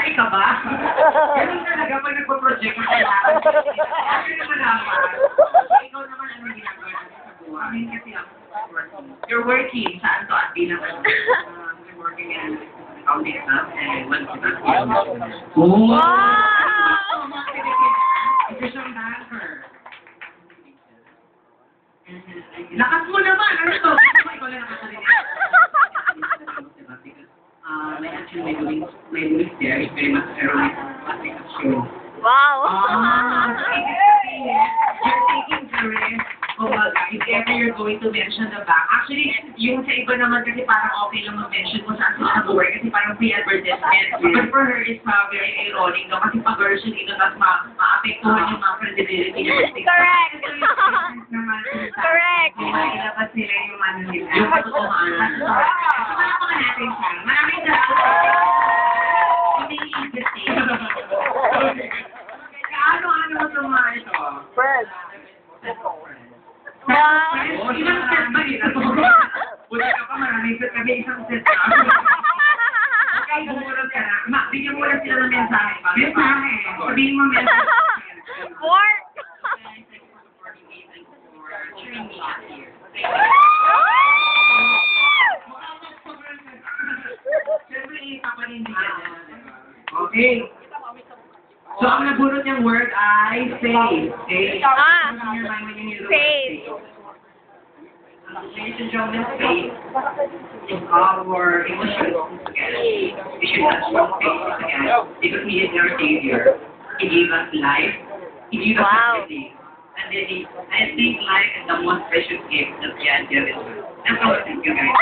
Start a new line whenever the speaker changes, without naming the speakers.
Ay, ka ba? Ganun talaga pag nagpo-project ka kailangan. Kasi naman naman. Ikaw naman ano ginagawa natin sa buhay. Kasi ako working. You're working. Saan to? At bilang ano? I'm working in accounting staff and one to that. Oh! Ito siyang banker. Lakas mo naman! Ano to? Ikaw lang nakasalitin. Actually, my doing there is very much heroic show.
Wow!
You're taking the risk. Kumbaga, if ever you're going to mention the bank. Actually, yung sa iba naman kasi parang okay lang mag-mention kung saan sila nag-work kasi parang free advertisement. But for her, it's very ironic no? Kasi pag-version ito tapos ma-apektuhan yung mga credibility niya.
Correct! Correct!
Ilabas nila yung ano nila. Yung katotohanan. Palakpakan natin siya. Maraming salamat. Hindi interesting. Ano mo itong mga ito?
Friends.
Wow!
Ilang set ba ito? Wala ka pa, maraming set kami, isang set na. Kaya bumulog ka na. Bigyan mo lang sila ng mensahe pa. Mensahe. Sabihin mo mensahe.
Work!
Okay. So, ang nabunot niyang word ay faith. Faith.
Faith.
Ladies and gentlemen, faith is our emotional together. We should have strong faith together because He is our Savior. He gave us life. He gave us everything. And then I think life is the most precious gift that we have given. That's all. Thank you guys.